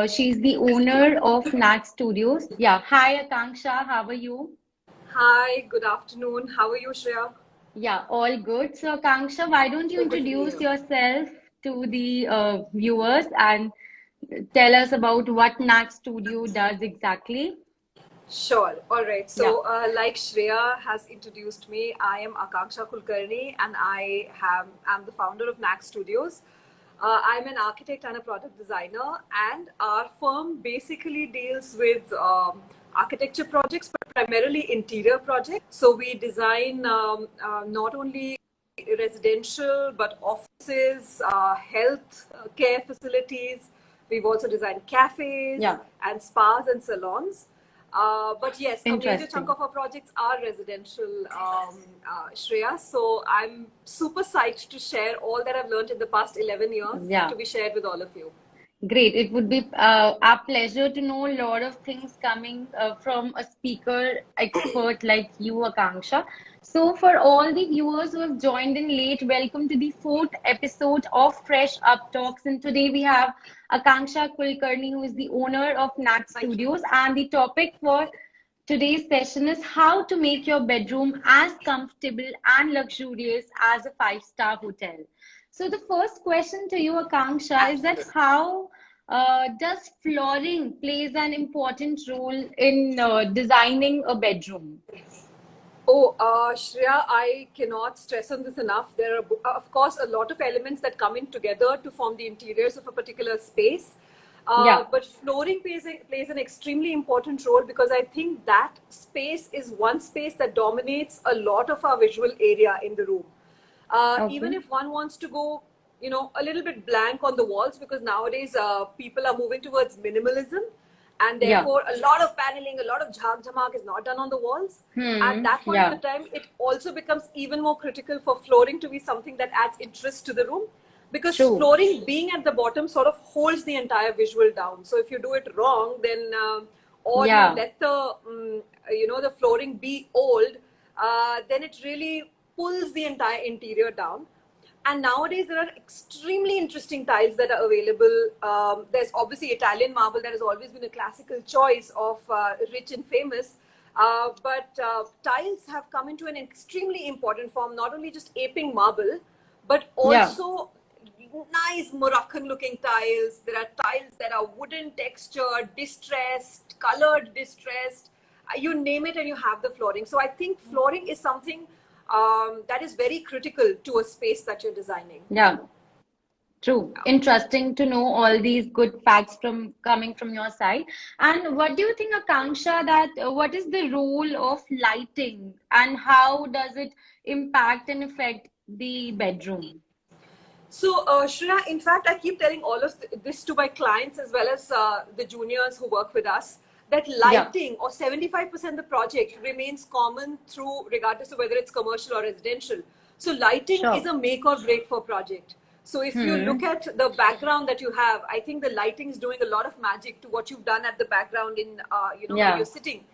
She's the owner of Nat Studios. Yeah. Hi, Akanksha. How are you? Hi, good afternoon. How are you, Shreya? Yeah, all good. So, Akanksha, why don't you So good to be introduce here. yourself to the viewers and tell us about what Nat Studio does exactly? Sure. All right. Yeah. Like Shreya has introduced me, I am Akanksha Kulkarni, and am the founder of NAC Studios. I'm an architect and a product designer, and our firm basically deals with architecture projects, but primarily interior projects. So we design not only residential but offices, health care facilities. We've also designed cafes Yeah. and spas and salons. But yes, a major chunk Interesting. of our projects are residential, Shreya. So I'm super psyched to share all that I've learned in the past 11 years Yeah. to be shared with all of you. Great. It would be our pleasure to know a lot of things coming from a speaker expert like you, Akanksha. So, for all the viewers who have joined in late, welcome to the fourth episode of Fresh Up Talks. And today we have Akanksha Kulkarni, who is the owner of Nat Thank you. Studios. And the topic for today's session is how to make your bedroom as comfortable and luxurious as a five-star hotel. So the first question to you, Akanksha, is that Absolutely. how does flooring plays an important role in designing a bedroom? Oh, Shreya, I cannot stress on this enough. There are, of course, a lot of elements that come in together to form the interiors of a particular space. Yeah, But flooring plays an extremely important role because I think that space is one space that dominates a lot of our visual area in the room. Even okay. if one wants to go, a little bit blank on the walls, because nowadays people are moving towards minimalism, and Yeah. therefore a lot of paneling, a lot of jhag jhamak is not done on the walls. At that point of the Yeah, time, it also becomes even more critical for flooring to be something that adds interest to the room, because true. flooring being at the bottom sort of holds the entire visual down. So if you do it wrong, then or you Yeah, let the flooring be old, then it really pulls the entire interior down. And nowadays there are extremely interesting tiles that are available. There's obviously Italian marble that has always been a classical choice of rich and famous. But tiles have come into an extremely important form, not only just aping marble, but yeah. also nice Moroccan looking tiles. There are tiles that are wooden texture, distressed, colored distressed. You name it and you have the flooring. So I think flooring is something that is very critical to a space that you're designing. Yeah, true. Interesting to know all these good facts from coming from your side. And what do you think, Akanksha, that what is the role of lighting and how does it impact and affect the bedroom? Shreya, in fact, I keep telling all of this to my clients as well as the juniors who work with us, that Yeah. lighting or 75% of the project remains common through regardless of whether it's commercial or residential. So lighting is Sure. a make or break for project. So if you look Hmm. at the background that you have, I think the lighting is doing a lot of magic to what you've done at the background in where you're Yeah. sitting.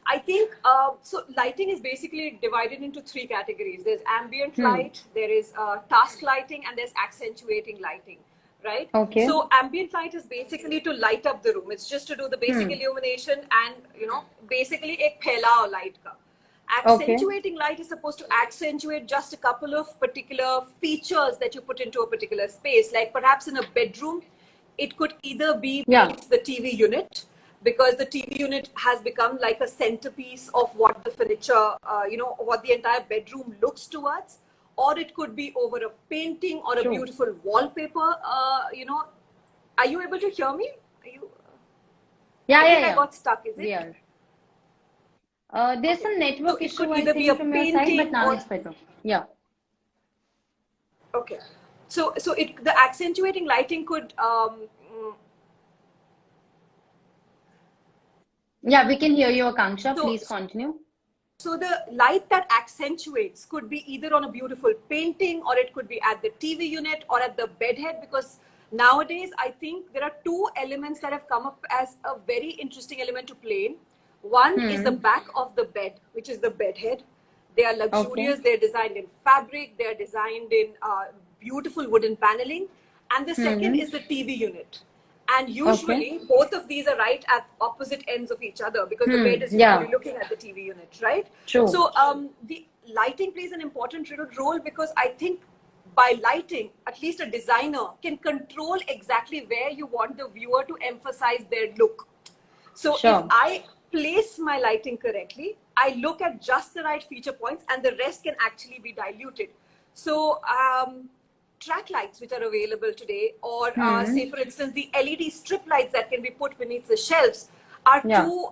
I think so. Lighting is basically divided into three categories. There's ambient Hmm. light, there is task lighting, and there's accentuating lighting, right? Okay. So ambient light is basically to light up the room. It's just to do the basic Hmm. illumination and basically a phailao light ka. Okay. Accentuating light is supposed to accentuate just a couple of particular features that you put into a particular space. Like perhaps in a bedroom, it could either be Yeah. beneath the TV unit, because the TV unit has become like a centerpiece of what the furniture, what the entire bedroom looks towards, or it could be over a painting or a True. beautiful wallpaper. Are you able to hear me? Are you? Yeah. I Yeah. think I Yeah. got stuck. Is We it? are. There's Okay. some So network it could issue, I either be a think, from your side, but painting now or it's better. Yeah. okay. So the accentuating lighting could Yeah, we can hear you, Akanksha. so Please continue. So the light that accentuates could be either on a beautiful painting, or it could be at the TV unit or at the bedhead, because nowadays I think there are two elements that have come up as a very interesting element to play in. One is the Hmm. back of the bed, which is the bedhead. They are Okay. luxurious, they're designed in fabric, they're designed in beautiful wooden paneling. And the second Hmm. is the TV unit. And Okay. usually both of these are right at opposite ends of each other because the bed is Yeah. usually looking at the TV unit, right? True. So the lighting plays an important role because I think by lighting, at least a designer can control exactly where you want the viewer to emphasize their look. So if Sure. I place my lighting correctly, I look at just the right feature points and the rest can actually be diluted. So track lights which are available today, or say for instance the LED strip lights that can be put beneath the shelves, are Yeah. two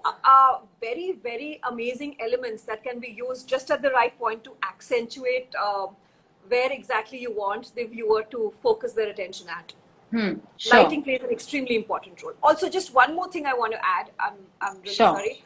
very, very amazing elements that can be used just at the right point to accentuate where exactly you want the viewer to focus their attention at. Sure. Lighting plays an extremely important role. Also, just one more thing I want to add, I'm really Sure. sorry,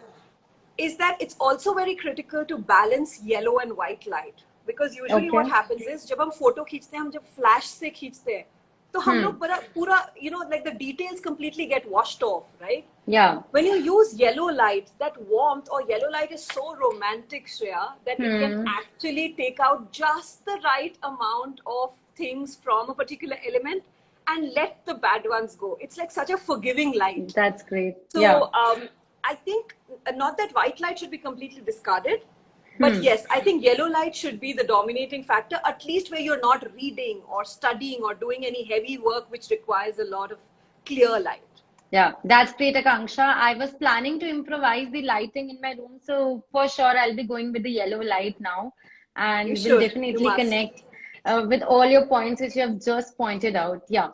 is that it's also very critical to balance yellow and white light. Because usually Okay. what happens is, जब हम photo खींचते हैं, हम जब flash से खींचते हैं, तो हम लोग पूरा, you know, like the details completely get washed off, right? Yeah. When you use yellow light, that warmth or yellow light is so romantic, Shreya, that it can actually take out just the right amount of things from a particular element and let the bad ones go. It's like such a forgiving light. That's great. Yeah. So I think not that white light should be completely discarded, but yes, I think yellow light should be the dominating factor, at least where you're not reading or studying or doing any heavy work which requires a lot of clear light. Yeah, that's great, Akanksha. I was planning to improvise the lighting in my room, so for sure I'll be going with the yellow light now, You and will should, you definitely must. connect with all your points which you have just pointed out. Yeah.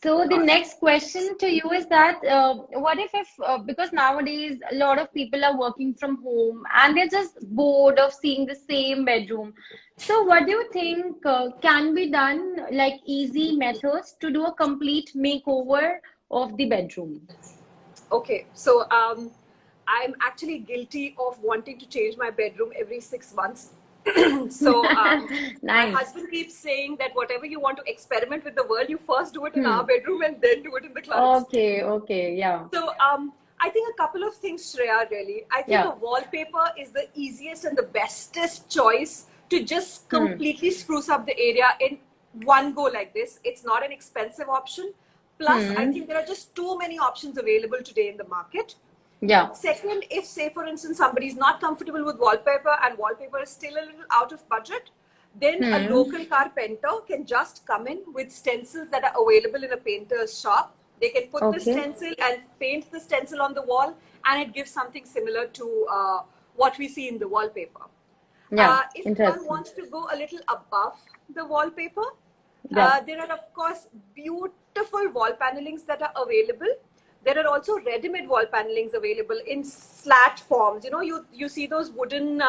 So the Sure. next question to you is that what if because nowadays a lot of people are working from home and they're just bored of seeing the same bedroom. So what do you think can be done, like easy methods to do a complete makeover of the bedroom? Okay, so I'm actually guilty of wanting to change my bedroom every 6 months. So my Nice. husband keeps saying that whatever you want to experiment with the world, you first do it in our bedroom and then do it in the clouds. Okay, okay, yeah, So I think a couple of things, Shreya, really. I think yeah. a wallpaper is the easiest and the bestest choice to just completely spruce up the area in one go like this. It's not an expensive option. Plus, I think there are just too many options available today in the market. Yeah, Second, if say for instance somebody is not comfortable with wallpaper and wallpaper is still a little out of budget, then a local carpenter can just come in with stencils that are available in a painter's shop. They can put the okay, stencil and paint the stencil on the wall, and it gives something similar to what we see in the wallpaper. yeah, If one interesting. wants to go a little above the wallpaper, Yeah, there are of course beautiful wall panelings that are available. There are also ready-made wall panelings available in slat forms. You know, you see those wooden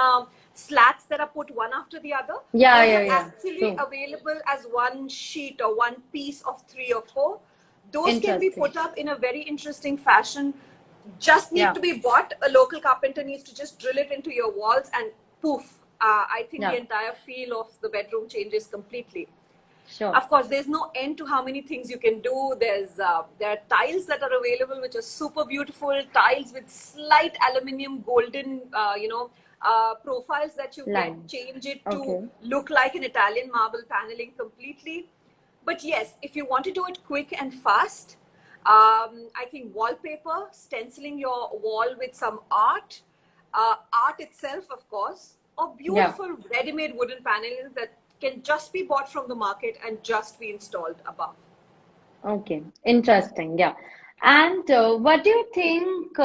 slats that are put one after the other. yeah, Those yeah, are yeah. actually True. available as one sheet or one piece of 3 or 4. Those can be Interesting. put up in a very interesting fashion. Just need Yeah, to be bought. A local carpenter needs to just drill it into your walls and poof. I think the yeah, entire feel of the bedroom changes completely. sure. Of course, there's no end to how many things you can do. There are tiles that are available which are super beautiful, tiles with slight aluminium golden profiles that you can Line. change it to Okay. look like an Italian marble paneling completely. But yes, if you want to do it quick and fast, I think wallpaper, stenciling your wall with some art itself, of course, or Yeah. beautiful ready-made wooden panelings that can just be bought from the market and just be installed above. Okay. Interesting. Yeah. And what do you think,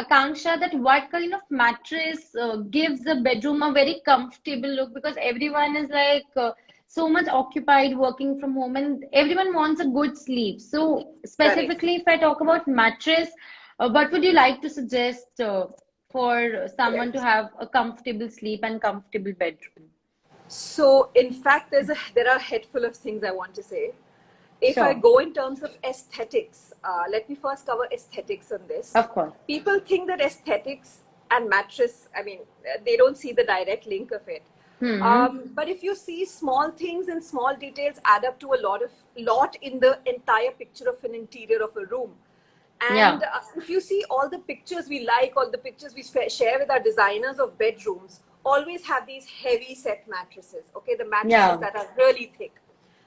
Akanksha, that what kind of mattress gives the bedroom a very comfortable look? Because everyone is like so much occupied working from home and everyone wants a good sleep. So, Correct. specifically, if I talk about mattress, what would you like to suggest for someone to Correct. have a comfortable sleep and comfortable bedroom? So, in fact, there are a head full of things I want to say. If I Sure. go in terms of aesthetics, let me first cover aesthetics on this. Of course. People think that aesthetics and mattress, I mean, they don't see the direct link of it. But if you see small things and small details add up to a lot in the entire picture of an interior of a room. And Yeah. if you see all the pictures we like, all the pictures we share with our designers of bedrooms, always have these heavy set mattresses. Okay, the mattresses Yeah. that are really thick.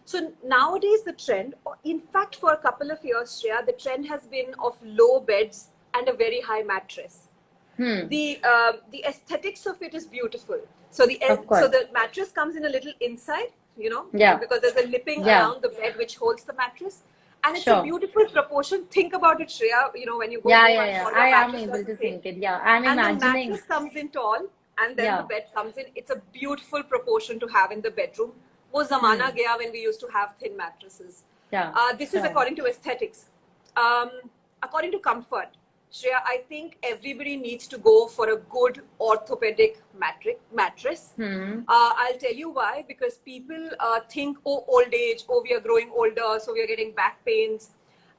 So nowadays the trend, in fact for a couple of years, Shreya, the trend has been of low beds and a very high mattress. Hmm. The aesthetics of it is beautiful. So Of so course. the mattress comes in a little inside, Yeah. because there's a lipping Yeah. around the bed which holds the mattress, and it's a Sure. beautiful proportion. Think about it, Shreya. When you go Yeah, home, yeah, I'm yeah. sure I your am mattress able does the to same. think it. Yeah. I'm And the imagining. mattress comes in tall, and then the Yeah. bed comes in. It's a beautiful proportion to have in the bedroom. वो ज़माना Hmm. गया when we used to have thin mattresses. Yeah. This is Sure. according to aesthetics. Um, According to comfort, Shreya, I think everybody needs to go for a good orthopedic mattress. Hmm. I'll tell you why. Because people think, oh, old age, oh, we are growing older, so we are getting back pains.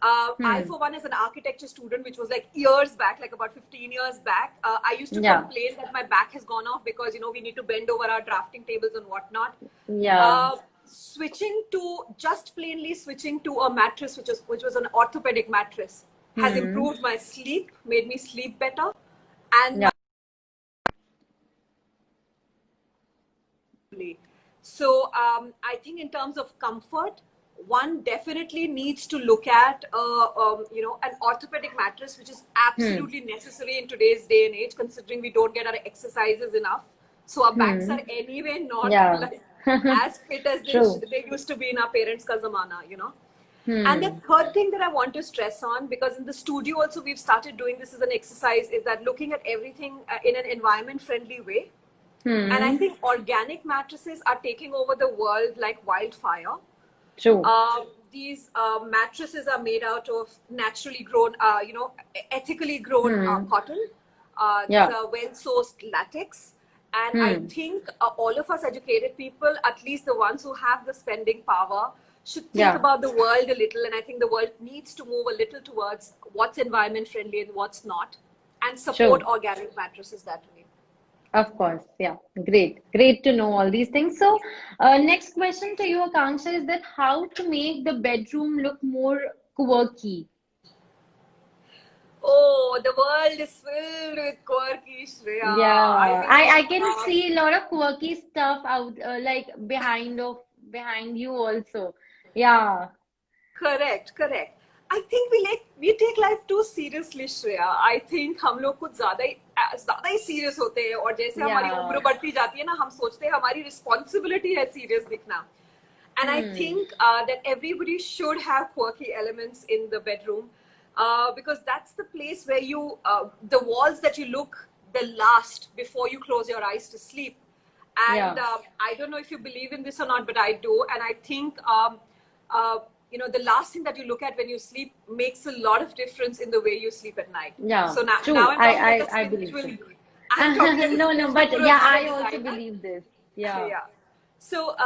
I, Hmm. for one, as an architecture student, which was like years back, like about 15 years back, I used to Yeah. complain that my back has gone off because, we need to bend over our drafting tables and whatnot. Yeah. Switching to a mattress which was an orthopedic mattress has Hmm. improved my sleep, made me sleep better, and Yeah. my so I think in terms of comfort, one definitely needs to look at an orthopedic mattress, which is Hmm. absolutely necessary in today's day and age, considering we don't get our exercises enough. So our backs Hmm. are anyway not Yeah. like as fit as True. they used to be in our parents' ka zamana. And the Hmm. third thing that I want to stress on, because in the studio also we've started doing this as an exercise, is that looking at everything in an environment friendly way. And I Hmm. think organic mattresses are taking over the world like wildfire. True. These mattresses are made out of naturally grown, ethically grown Hmm. cotton. These Yeah. are well sourced latex. And I Hmm. think all of us educated people, at least the ones who have the spending power, should think Yeah. about the world a little. And I think the world needs to move a little towards what's environment friendly and what's not, and support True. organic mattresses that way. Of course. Yeah. Great. Great to know all these things. So, next question to you, Akanksha, is that how to make the bedroom look more quirky? Oh, the world is filled with quirky, Shreya. I Yeah, mean, I can see a lot of quirky stuff out like behind you also. Yeah. correct. I think we take life too seriously, Shreya. I think हम लोग कुछ ज़्यादा ही serious होते हैं, और जैसे हमारी Yeah. उम्र बढ़ती जाती है ना, हम सोचते हैं हमारी responsibility है serious दिखना. And I Hmm. think that everybody should have quirky elements in the bedroom, because that's the place where the walls that you look the last before you close your eyes to sleep. And Yeah. I don't know if you believe in this or not, but I do. And I think, uh, the last thing that you look at when you sleep makes a lot of difference in the way you sleep at night. Yeah. So now True. I'm talking like a I believe spiritual, so. I'm talking like a No, no, spiritual but guru yeah, and I a also designer. believe this. Yeah. Yeah. So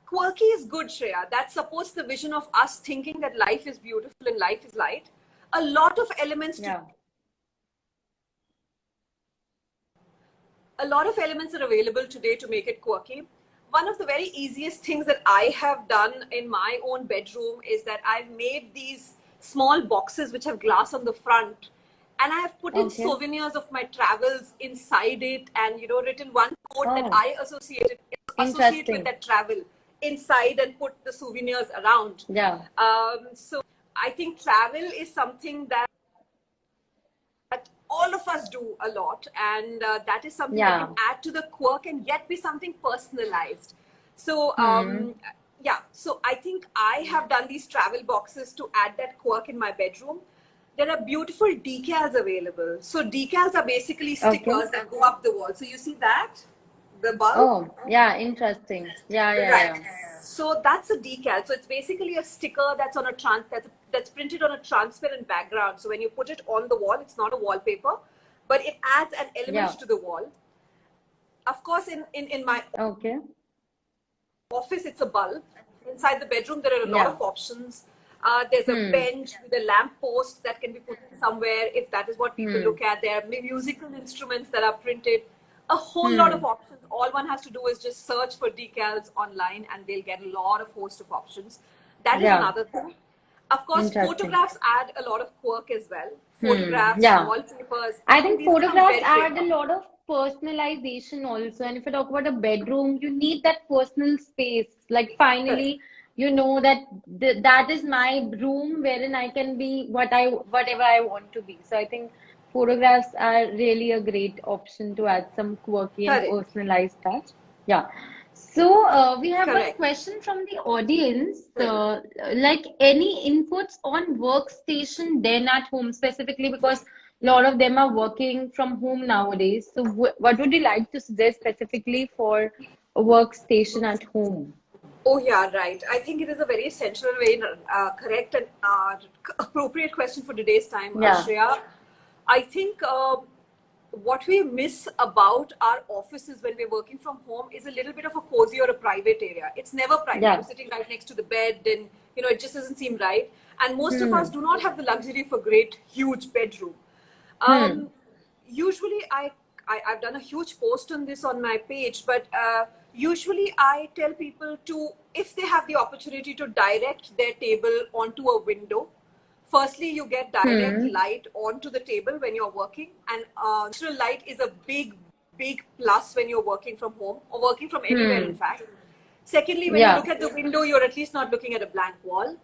quirky is good, Shreya. That supports the vision of us thinking that life is beautiful and life is light. A lot of elements to Yeah. a lot of elements are available today to make it quirky. One of the very easiest things that I have done in my own bedroom is that I've made these small boxes which have glass on the front, and I have put in Okay. souvenirs of my travels inside it, and written one quote that Oh, I associate with interesting. that travel inside, and put the souvenirs around. Yeah. So I think travel is something that all of us do a lot, and that is something that can Yeah. add to the quirk and yet be something personalized. So Hmm. yeah, so I think I have done these travel boxes to add that quirk in my bedroom. There are beautiful decals available. So decals are basically Okay. stickers that go up the wall. So you see that, the bulb. Oh, yeah, interesting. Yeah, yeah, Right. yeah. So that's a decal. So it's basically a sticker that's on a that's printed on a transparent background. So when you put it on the wall, it's not a wallpaper, but it adds an element Yeah. to the wall. Of course, in my Okay. office, it's a bulb. Inside the bedroom, there are a lot Yeah. of options. There's a Hmm. bench with a lamp post that can be put somewhere if that is what people Hmm. look at. There are musical instruments that are printed. A whole lot of Hmm. options. All one has to do is just search for decals online, and they'll get a lot of host of options. That is Yeah. another thing. Of course, Interesting. photographs add a lot of quirk as well. Hmm. Photographs, Yeah. wallpapers. I I think think these become photographs very add a clever. lot of personalization also. And if you talk about a bedroom, you need that personal space. Like Correct. finally, you know that that is my room wherein I can be whatever I want to be. So I think photographs are really a great option to add some quirky and Correct. personalized touch. Yeah. So we have one Correct. question from the audience. Hmm. Like any inputs on workstation then at home specifically because a lot of them are working from home nowadays. So what would you like to suggest specifically for a workstation at home? Oh, yeah, right. I think it is a very essential, very correct and appropriate question for today's time, Yeah. Shreya. I think what we miss about our offices when we're working from home is a little bit of a cozy or a private area. It's never private. You're Yeah. sitting right next to the bed, and it just doesn't seem right. And most of us Hmm. do not have the luxury of a great, huge bedroom. Hmm. Um, Usually, I've done a huge post on this on my page, but usually I tell people to, if they have the opportunity to direct their table onto a window, firstly, you get direct Hmm. light onto the table when you're working, and natural light is a big plus when you're working from home or working from anywhere, in Hmm. fact. Secondly, when you Yeah. look at the window, you're at least not looking at a blank wall.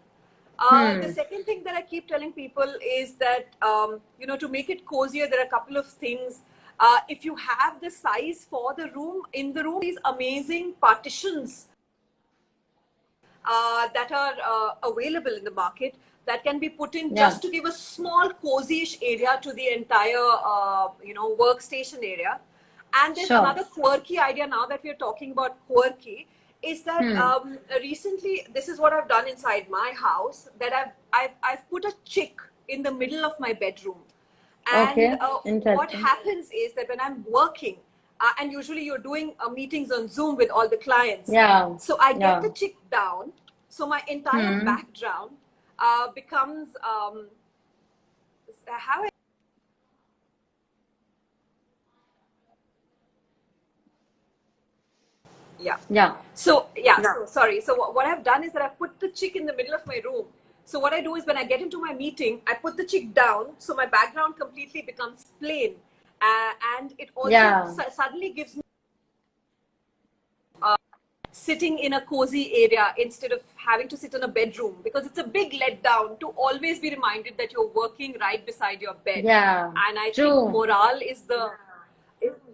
The Hmm. second thing that I keep telling people is that, to make it cozier, there are a couple of things. If you have the size for the room, in the room, these amazing partitions that are available in the market that can be put in Yeah. just to give a small cozy-ish area to the entire, workstation area. And there's Sure. another quirky idea now that we're talking about quirky is that Hmm. recently this is what I've done inside my house that I've put a chick in the middle of my bedroom. And Okay. what Interesting. happens is that when I'm working, and usually you're doing meetings on Zoom with all the clients, Yeah. so I get Yeah. the chick down, so my entire Hmm. background becomes how yeah. Yeah. So yeah, so sorry. So what I've done is that I've put the chick in the middle of my room. So what I do is when I get into my meeting, I put the chick down, so my background completely becomes plain, and it also Yeah. suddenly gives me sitting in a cozy area instead of having to sit in a bedroom, because it's a big letdown to always be reminded that you're working right beside your bed. Yeah. And I think True. morale is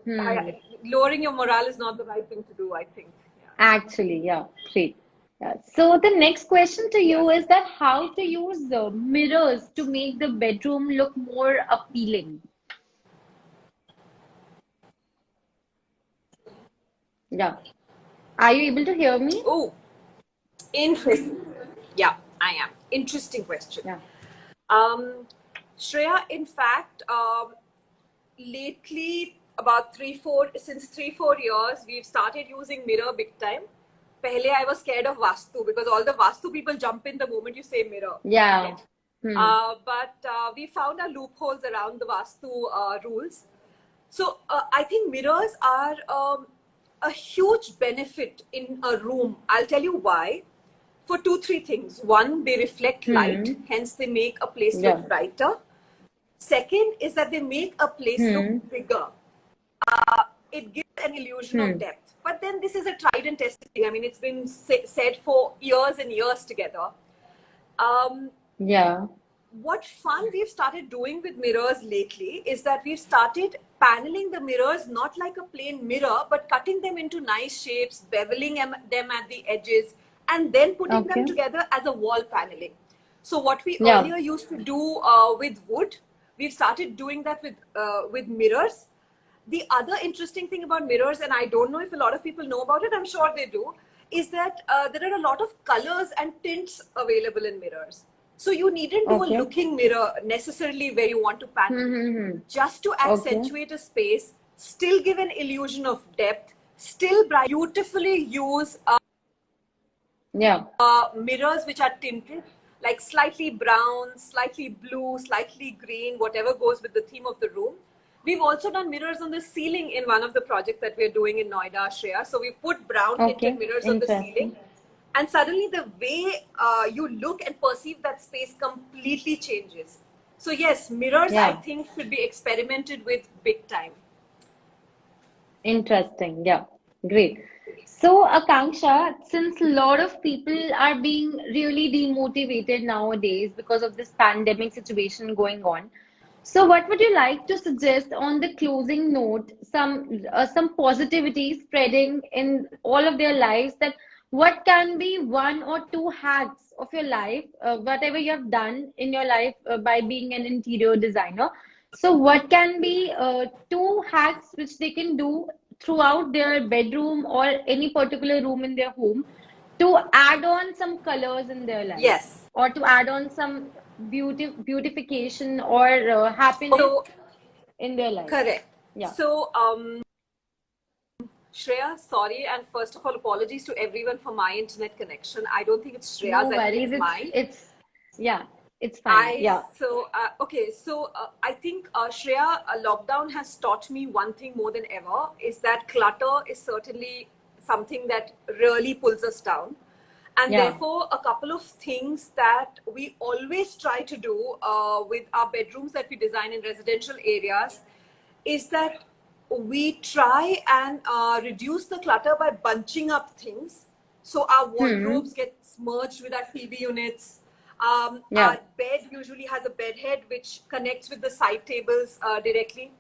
Hmm. lowering your morale is not the right thing to do, I think. Yeah. Actually, yeah. Great. Yeah. So the next question to you Yes. is that how to use the mirrors to make the bedroom look more appealing. Yeah. Are you able to hear me? Oh, interesting. Yeah, I am. Interesting question. Yeah. Um, Shreya, in fact, lately, about since 3, 4 years, we've started using mirror big time. Pehle, I was scared of Vastu because all the Vastu people jump in the moment you say mirror. Yeah. Right? Hmm. But we found our loopholes around the Vastu rules. So I think mirrors are a huge benefit in a room. I'll tell you why. For two, three things. One, they reflect light, Hmm. hence they make a place Yeah. look brighter. Second is that they make a place look Hmm. bigger. It gives an illusion of Hmm. depth. But then this is a tried and tested thing. I mean, it's been said for years and years together. Um, Yeah. what fun we've started doing with mirrors lately is that we've started paneling the mirrors not like a plain mirror, but cutting them into nice shapes, beveling them at the edges, and then putting them Okay. together as a wall paneling. So what we Yeah. earlier used to do with wood, we've started doing that with mirrors. The other interesting thing about mirrors, and I don't know if a lot of people know about it, I'm sure they do, is that there are a lot of colors and tints available in mirrors. So you needn't do a Okay. looking mirror necessarily where you want to panel. Hmm. Hmm. Hmm. Just to Okay. accentuate a space, still give an illusion of depth, still beautifully use Yeah. mirrors which are tinted, like slightly brown, slightly blue, slightly green, whatever goes with the theme of the room. We've also done mirrors on the ceiling in one of the projects that we're doing in Noida, Shreya. So we've put brown tinted Okay. mirrors on the ceiling. Interesting. And suddenly the way you look and perceive that space completely changes. So yes, mirrors I Yeah. think should be experimented with big time. Interesting. Yeah. Great. So, Akanksha, since a lot of people are being really demotivated nowadays because of this pandemic situation going on, so what would you like to suggest on the closing note, some positivity spreading in all of their lives, that what can be one or two hacks of your life, whatever you have done in your life by being an interior designer. So what can be two hacks which they can do throughout their bedroom or any particular room in their home to add on some colors in their life, Yes. or to add on some beautification or happiness So in their life? correct. Yeah. So Shreya, sorry, and first of all, apologies to everyone for my internet connection. I don't think it's No Shreya's, I think worries. it's mine. Yeah, it's fine. I Yeah. so okay. So I think Shreya, lockdown has taught me one thing more than ever is that clutter is certainly something that really pulls us down, and Yeah. therefore a couple of things that we always try to do with our bedrooms that we design in residential areas is that we try and reduce the clutter by bunching up things. So our Hmm. wardrobes get merged with our TV units. Yeah. Our bed usually has a bed head which connects with the side tables directly.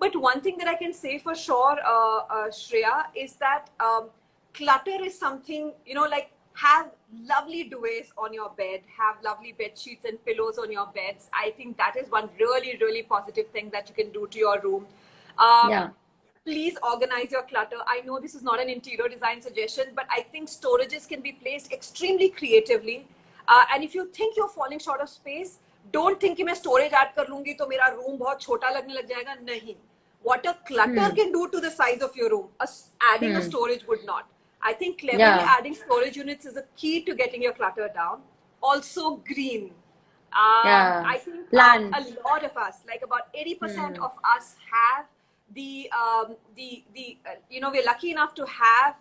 But one thing that I can say for sure, Shreya, is that clutter is something, like have lovely duvets on your bed, have lovely bed sheets and pillows on your beds. I think that is one really, really positive thing that you can do to your room. Uh, Yeah. Please organize your clutter. I know this is not an interior design suggestion, but I think storages can be placed extremely creatively. And if you think you're falling short of space, don't think कि मैं storage add कर लूंगी तो मेरा room बहुत छोटा लगने लग जाएगा. नहीं. What a clutter Hmm. can do to the size of your room, adding a Hmm. storage would not. I think cleverly Yeah. adding storage units is a key to getting your clutter down. Also, green. Yeah. I think a Plants. lot of us, like about 80% Hmm. of us, have we're lucky enough to have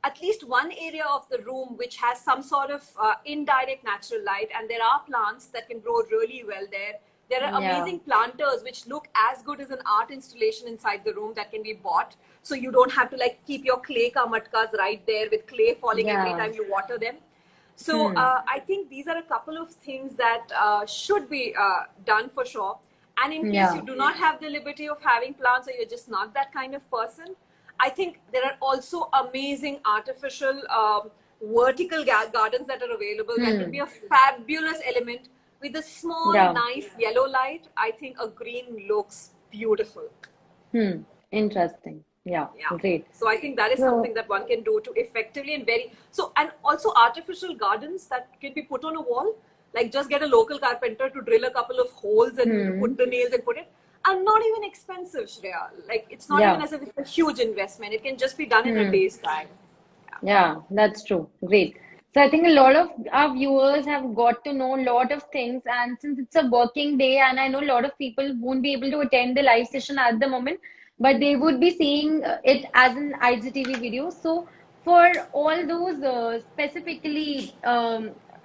at least one area of the room which has some sort of indirect natural light, and there are plants that can grow really well there. There are Yeah. amazing planters which look as good as an art installation inside the room that can be bought, so you don't have to like keep your clay ka matkas right there with clay falling every Yeah. time you water them. So Hmm. I think these are a couple of things that should be done for sure. And in case you Yeah. do not have the liberty of having plants or you're just not that kind of person, I think there are also amazing artificial vertical gardens that are available that can be Hmm. a fabulous element with a small, Yeah. nice yellow light. I think a green looks beautiful. Hmm. Interesting. Yeah. Yeah. Great. So I think that is something So, that one can do to effectively and very so, and also artificial gardens that can be put on a wall. Like just get a local carpenter to drill a couple of holes and put hmm. the nails and put it. And not even expensive, Shreya. Like it's not even Yeah. as if it's a huge investment. It can just be done in a Hmm. day's time. Yeah. Yeah, that's true. Great. So I think a lot of our viewers have got to know a lot of things, and since it's a working day, and I know a lot of people won't be able to attend the live session at the moment, but they would be seeing it as an IGTV video. So for all those specifically,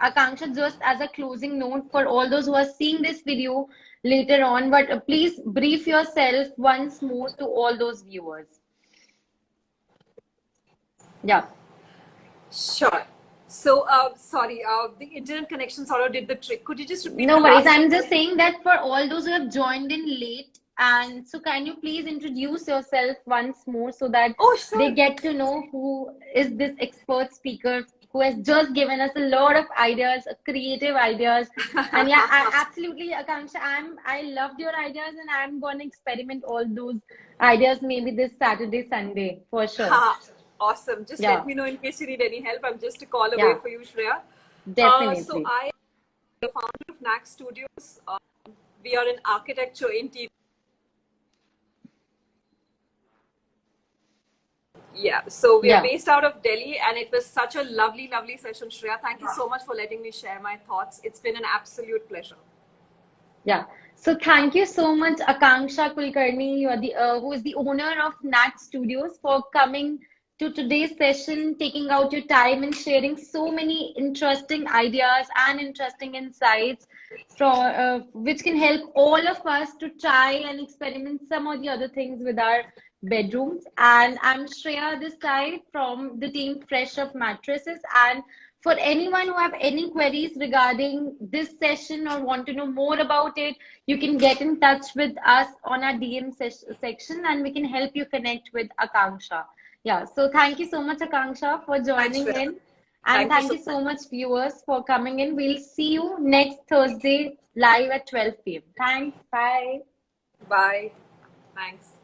Akanksha, just as a closing note for all those who are seeing this video later on, but please brief yourself once more to all those viewers. Yeah. Sure. So, sorry, the internet connection sort of did the trick. Could you just repeat the No worries. last I'm few? just saying that for all those who have joined in late, and so can you please introduce yourself once more so that Oh, they sure. get to know who is this expert speaker who has just given us a lot of ideas, creative ideas. And yeah, absolutely, Akanksha, I loved your ideas, and I'm going to experiment all those ideas maybe this Saturday, Sunday for sure. Ha, awesome. Just let Yeah, me know in case you need any help. I'm just a call away yeah, for you, Shreya. So definitely. I am the founder of NAC Studios. We are an architecture interior. Yeah, so we are Yeah. based out of Delhi, and it was such a lovely, lovely session, Shreya. Thank you so much for letting me share my thoughts. It's been an absolute pleasure. Yeah. So thank you so much, Akanksha Kulkarni, you are the who is the owner of Nat Studios, for coming to today's session, taking out your time and sharing so many interesting ideas and interesting insights. which can help all of us to try and experiment some of the other things with our bedrooms. And I'm Shreya this side from the team Fresh Up Mattresses. And for anyone who have any queries regarding this session or want to know more about it, you can get in touch with us on our DM section and we can help you connect with Akanksha. Yeah, so thank you so much, Akanksha, for Thanks, joining Shreya. in. And Thank you thank so you much. so much, viewers, for coming in. We'll see you next Thursday live at 12 p.m. Thanks. Bye. Bye. Thanks.